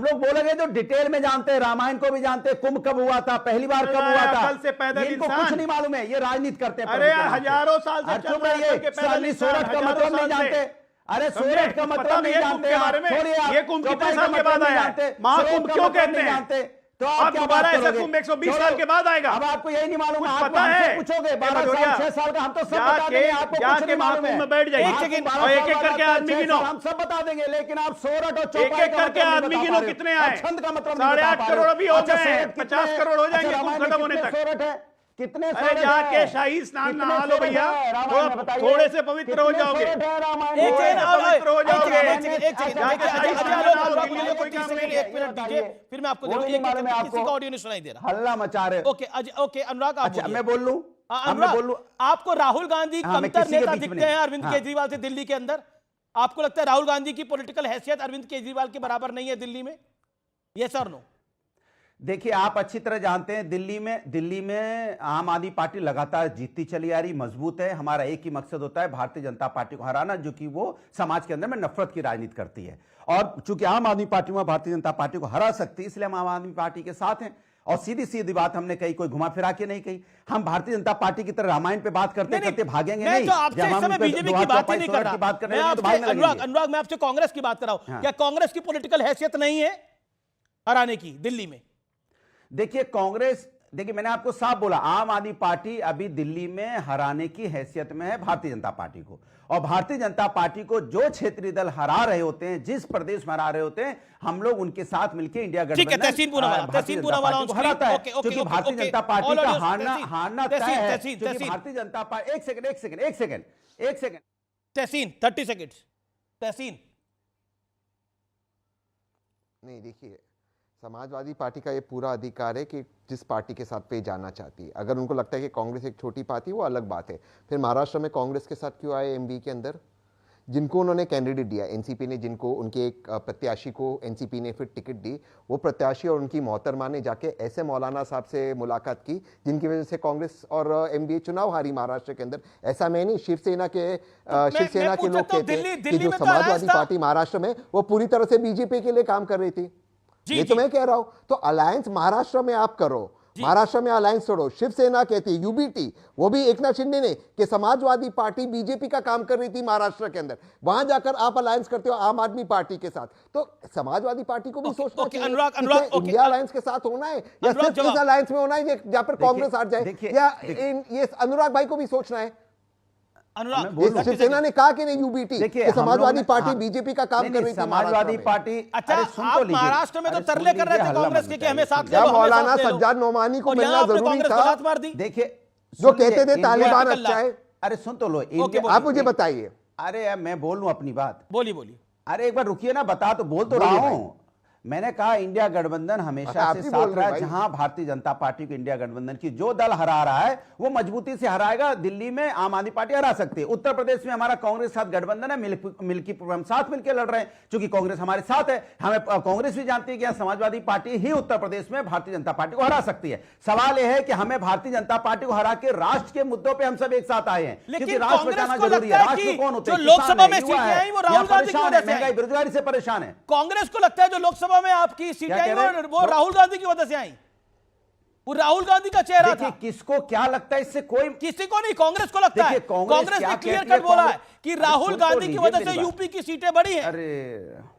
लोग बोलेंगे जो डिटेल में जानते हैं, रामायण को भी जानते हैं, कुंभ कब हुआ था, पहली बार कब हुआ था, कल से पैदल इनको कुछ नहीं मालूम है, ये राजनीति करते हैं। अरे हजारों साल से चल रहा है ये सोरठ का मतलब नहीं जानते। अरे सोरठ का मतलब नहीं जानते, ये कुंभ कितने साल के बाद आया है? महाकुंभ क्यों कहते हैं? तो आप दोबारा ऐसा कुंभ 120 साल के बाद आएगा? अब आपको यही नहीं मालूम, आप पता है? पूछोगे 12 साल 6 साल का, हम तो सब बता देंगे, आपको कुछ नहीं मालूम है। में बैठ जाइए, एक एक करके आदमी गिनो, हम सब बता देंगे, लेकिन आप सोरठ और एक एक करके आदमी गिनो कितने आए। छंद का मतलब 8.5 करोड़ अभी हो गए, 50 करोड़ हो जाएंगे कुंभ खत्म होने तक। सोरठ है कितने? अरे जाके शाही स्नान नहा लो भैया, थोड़े से पवित्र हो जाओगे, पवित्र हो जाओगे। फिर मैं आपको किसी का ऑडियो नहीं सुनाई दे रहा, हल्ला मचा रहे। ओके अनुराग, आप अच्छा मैं बोल लूं? अनुराग, आपको राहुल गांधी कमतर नेता दिखते हैं अरविंद केजरीवाल से दिल्ली के अंदर? आपको लगता है राहुल गांधी की पॉलिटिकल हैसियत अरविंद केजरीवाल के बराबर नहीं है दिल्ली में? यस और नो? देखिए, आप अच्छी तरह जानते हैं दिल्ली में आम आदमी पार्टी लगातार जीतती चली आ रही, मजबूत है। हमारा एक ही मकसद होता है, भारतीय जनता पार्टी को हराना, जो कि वो समाज के अंदर में नफरत की राजनीति करती है। और चूंकि आम आदमी पार्टी में भारतीय जनता पार्टी को हरा सकती है, इसलिए हम आम आदमी पार्टी के साथ हैं। और सीधी सीधी बात हमने कही, कोई घुमा फिरा के नहीं कही। हम भारतीय जनता पार्टी की तरह रामायण पे बात करते करते भागेंगे नहीं। तो आपसे इस समय बीजेपी की बात ही नहीं कर रहा, अनुराग मैं आपसे कांग्रेस की बात कर रहा हूं। क्या कांग्रेस की पॉलिटिकल हैसियत नहीं है हराने की दिल्ली में? देखिए कांग्रेस, देखिए मैंने आपको साफ बोला, आम आदमी पार्टी अभी दिल्ली में हराने की हैसियत में है भारतीय जनता पार्टी को। और भारतीय जनता पार्टी को जो क्षेत्रीय दल हरा रहे होते हैं, जिस प्रदेश में हरा रहे होते हैं, हम लोग उनके साथ मिलकर इंडिया गठबंधन तहसीन पूनावाला को हराता है। क्योंकि भारतीय जनता पार्टी का हारना तय है। भारतीय जनता पार्टी, एक सेकंड तहसीन 30 सेकंड तहसीन। नहीं, देखिए समाजवादी पार्टी का ये पूरा अधिकार है कि जिस पार्टी के साथ पे जाना चाहती है। अगर उनको लगता है कि कांग्रेस एक छोटी पार्टी, वो अलग बात है। फिर महाराष्ट्र में कांग्रेस के साथ क्यों आए एमपी के अंदर? जिनको उन्होंने कैंडिडेट दिया, एनसीपी ने, जिनको उनके एक प्रत्याशी को एनसीपी ने फिर टिकट दी, वो प्रत्याशी और उनकी मोहतरमा ने जाके ऐसे मौलाना साहब से मुलाकात की जिनकी वजह से कांग्रेस और एमबीए चुनाव हारी महाराष्ट्र के अंदर। ऐसा मैं नहीं, शिवसेना के लोग कहते हैं कि जो समाजवादी पार्टी महाराष्ट्र में वो पूरी तरह से बीजेपी के लिए काम कर रही थी। ये तो मैं कह रहा हूं। तो अलायंस महाराष्ट्र में आप करो, महाराष्ट्र में अलायंस छोड़ो। शिवसेना कहती है, यूबीटी, वो भी एकनाथ शिंदे ने, कि समाजवादी पार्टी बीजेपी का काम कर रही थी महाराष्ट्र के अंदर, वहां जाकर आप अलायंस करते हो आम आदमी पार्टी के साथ। तो समाजवादी पार्टी को भी सोचना चाहिए इंडिया अलायंस के साथ होना है या सिर्फ इस अलायंस में होना है जहां पर कांग्रेस हार जाए, या ये अनुराग भाई को भी सोचना है। शिवसेना ने कहा कि नहीं, यूबीटी, कि समाजवादी पार्टी बीजेपी का काम कर रही थी समाजवादी पार्टी। अच्छा, आप महाराष्ट्र में तो तरले कर रहे थे कांग्रेस के कि हमें साथ ले लो, मौलाना सज्जाद नोमानी को मिलना जरूरी था। देखिए, जो कहते थे तालिबान अच्छा है। अरे सुन तो लो, आप मुझे बताइए। अरे मैं बोल लूं अपनी बात? बोलिए। अरे एक बार रुकिए ना, बता तो बोल तो रहा हूं। मैंने कहा इंडिया गठबंधन हमेशा से साथ रहा है। जहां भारतीय जनता पार्टी को इंडिया गठबंधन की जो दल हरा रहा है वो मजबूती से हराएगा। दिल्ली में आम आदमी पार्टी हरा सकती है। उत्तर प्रदेश में हमारा कांग्रेस साथ गठबंधन है, मिल्कीपुर हम साथ मिलकर लड़ रहे हैं, क्योंकि कांग्रेस हमारे साथ है। हमें कांग्रेस भी जानती है कि समाजवादी पार्टी ही उत्तर प्रदेश में भारतीय जनता पार्टी को हरा सकती है। सवाल यह है कि हमें भारतीय जनता पार्टी को हरा के राष्ट्र के मुद्दों पर हम सब एक साथ आए हैं, क्योंकि राष्ट्र बचाना जरूरी है। राष्ट्र कौन होते हैं? लोकसभा में सीटें आई वो राहुल गांधी की वजह से, महंगाई बेरोजगारी से परेशान है। कांग्रेस को लगता है जो लोकसभा में आपकी वो राहुल गांधी की वजह से आई, वो राहुल गांधी का चेहरा था। किसको क्या लगता है इससे? कोई किसी को नहीं, कांग्रेस को लगता है। कांग्रेस ने क्लियर कट बोला है कि राहुल गांधी की वजह से यूपी की सीटें बढ़ी हैं। अरे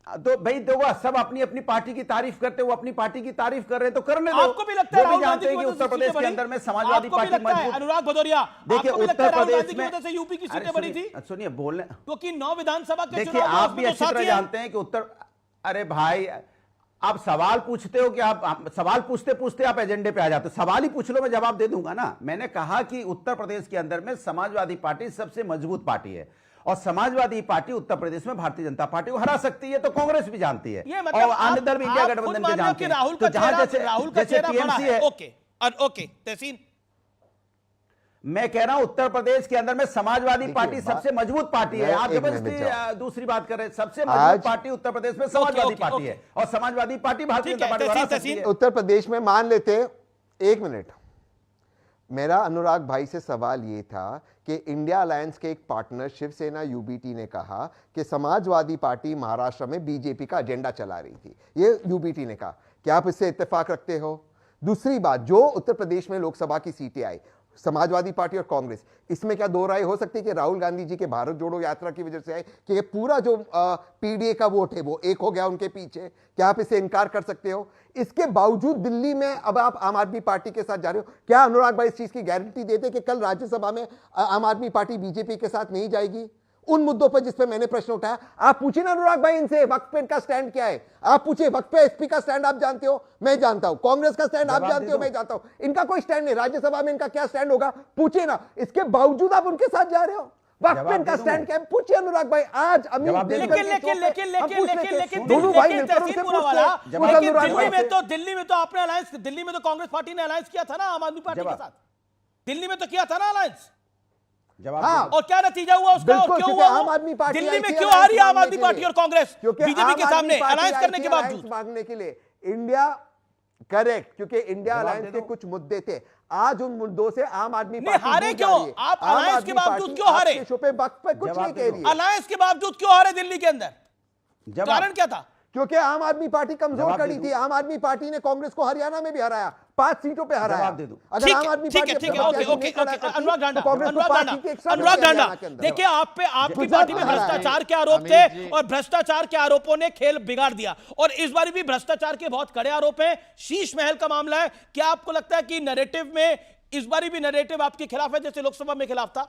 तो भाई देखो, सब अपनी अपनी पार्टी की तारीफ करते, वो अपनी पार्टी की तारीफ कर रहे हैं तो करने दो। आपको भी लगता है राहुल गांधी की वजह से उत्तर प्रदेश के अंदर में समाजवादी पार्टी मजबूत? अनुराग भदौरिया, देखिए उत्तर प्रदेश में वजह से यूपी की सीटें बढ़ी थी? सुनिए बोलने, क्योंकि 9 विधानसभा के देखिए आप भी अच्छी तरह जानते हैं कि उत्तर, अरे भाई आप सवाल पूछते हो कि आप सवाल पूछते पूछते आप एजेंडे पे आ जाते हो। सवाल ही पूछ लो, मैं जवाब दे दूंगा ना। मैंने कहा कि उत्तर प्रदेश के अंदर में समाजवादी पार्टी सबसे मजबूत पार्टी है और समाजवादी पार्टी उत्तर प्रदेश में भारतीय जनता पार्टी को हरा सकती है, तो कांग्रेस भी जानती है और अन्य दल भी इंडिया गठबंधन के जानते हैं। राहुल का चेहरा टीएमसी है। ओके तहसीन, मैं कह रहा हूं उत्तर प्रदेश के अंदर में समाजवादी पार्टी सबसे मजबूत पार्टी है। आप जबरदस्ती दूसरी बात कर रहे हैं। सबसे मजबूत पार्टी उत्तर प्रदेश में समाजवादी पार्टी है और समाजवादी पार्टी भारतीय जनता पार्टी। उत्तर प्रदेश में मान लेते, एक मिनट, मेरा अनुराग भाई से सवाल ये था कि इंडिया अलायंस के एक पार्टनर शिवसेना यूबीटी ने कहा कि समाजवादी पार्टी महाराष्ट्र में बीजेपी का एजेंडा चला रही थी। ये यूबीटी ने कहा, क्या आप इससे इत्तेफाक रखते हो? दूसरी बात, जो उत्तर प्रदेश में लोकसभा की सीटें आई समाजवादी पार्टी और कांग्रेस, इसमें क्या दो राय हो सकती है कि राहुल गांधी जी के भारत जोड़ो यात्रा की वजह से आए कि ये पूरा जो पीडीए का वोट है वो एक हो गया उनके पीछे? क्या आप इसे इनकार कर सकते हो? इसके बावजूद दिल्ली में अब आप आम आदमी पार्टी के साथ जा रहे हो। क्या अनुराग भाई इस चीज की गारंटी देते कि कल राज्यसभा में आम आदमी पार्टी बीजेपी के साथ नहीं जाएगी? उन मुद्दों पर जिस पे मैंने प्रश्न उठाया, आप पूछिए ना अनुराग भाई इनसे, वक्फ पे इनका स्टैंड क्या है? आप पूछिए, वक्फ पे एसपी का स्टैंड आप जानते हो, मैं जानता हूं, कांग्रेस का स्टैंड आप जानते हो, मैं जानता हूं, इनका कोई स्टैंड नहीं। राज्यसभा में इनका क्या स्टैंड होगा पूछिए ना। इसके बावजूद आप उनके साथ जा रहे हो। वक्फ पे इनका स्टैंड क्या है पूछिए अनुराग भाई। आज लेकिन दिल्ली में तो आपने अलायंस, दिल्ली में तो कांग्रेस पार्टी ने अलायंस किया था ना आम आदमी पार्टी के साथ। दिल्ली में तो किया था ना अलायंस। हाँ, और क्या नतीजा हुआ उसका? और क्यों हुआ? आम आदमी पार्टी दिल्ली में क्यों आ रही है आम आदमी पार्टी और कांग्रेस बीजेपी के सामने अलायंस करने के बावजूद? मांगने के लिए इंडिया करेक्ट, क्योंकि इंडिया अलायंस के कुछ मुद्दे थे। आज उन मुद्दों से आम आदमी पार्टी हारे क्यों? आप अलायंस के बावजूद क्यों हारे? वक्त पे कुछ नहीं कह रही है। अलायंस के बावजूद क्यों हारे दिल्ली के अंदर? कारण क्या था? क्योंकि आम आदमी पार्टी कमजोर खड़ी थी। आम आदमी पार्टी ने कांग्रेस को हरियाणा में भी हराया, 5 सीटों पे हराया। अगर आम आदमी पार्टी अनुराग डांडा, देखिए आपकी पार्टी में भ्रष्टाचार के आरोप थे और भ्रष्टाचार के आरोपों ने खेल बिगाड़ दिया और इस बार भी भ्रष्टाचार के बहुत कड़े आरोप हैं। शीश महल का मामला है। क्या आपको लगता है कि नैरेटिव में इस बार भी नैरेटिव आपके खिलाफ है जैसे लोकसभा में खिलाफ था?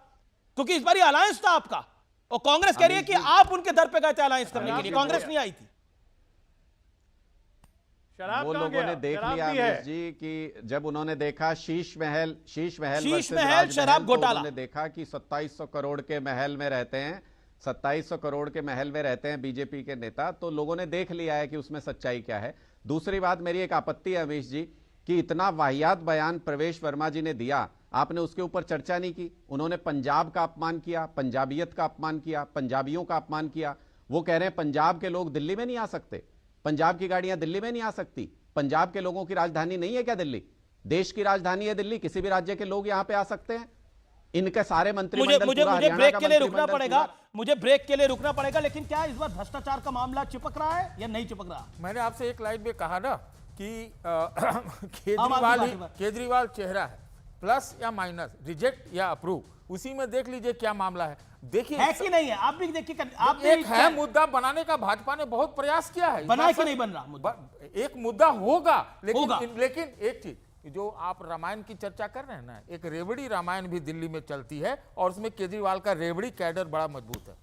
क्योंकि इस बार अलायंस था आपका और कांग्रेस कह रही है कि आप उनके दर पे गए थे अलायंस करने के लिए, कांग्रेस नहीं आई थी। वो लोगों ने देख लिया अमीश जी कि जब उन्होंने देखा शीश महल शराब घोटाला, उन्होंने देखा कि 2700 करोड़ के महल में रहते हैं, 2700 करोड़ के महल में रहते हैं बीजेपी के नेता, तो लोगों ने देख लिया है कि उसमें सच्चाई क्या है। दूसरी बात, मेरी एक आपत्ति है अमीश जी कि इतना वाहियात बयान प्रवेश वर्मा जी ने दिया, आपने उसके ऊपर चर्चा नहीं की। उन्होंने पंजाब का अपमान किया, पंजाबियत का अपमान किया, पंजाबियों का अपमान किया। वो कह रहे हैं पंजाब के लोग दिल्ली में नहीं आ सकते, पंजाब की गाड़ियां दिल्ली में नहीं आ सकती। पंजाब के लोगों की राजधानी नहीं है क्या दिल्ली? देश की राजधानी है दिल्ली, किसी भी राज्य के लोग यहां पे आ सकते हैं। इनके सारे मंत्रिमंडल, मुझे ब्रेक के लिए रुकना पड़ेगा, मुझे ब्रेक के लिए रुकना पड़ेगा। लेकिन क्या इस बार भ्रष्टाचार का मामला चिपक रहा है या नहीं चिपक रहा? मैंने आपसे एक लाइन में कहा ना कि केजरीवाल चेहरा है, प्लस या माइनस, रिजेक्ट या अप्रूव, उसी में देख लीजिए क्या मामला है। देखिए है कि नहीं है, आप भी देखिए। आप एक है मुद्दा बनाने का, भाजपा ने बहुत प्रयास किया है, बना कि नहीं बन रहा मुद्दा? एक मुद्दा होगा, लेकिन एक चीज जो आप रामायण की चर्चा कर रहे हैं ना, एक रेवड़ी रामायण भी दिल्ली में चलती है और उसमें केजरीवाल का रेवड़ी कैडर बड़ा मजबूत है।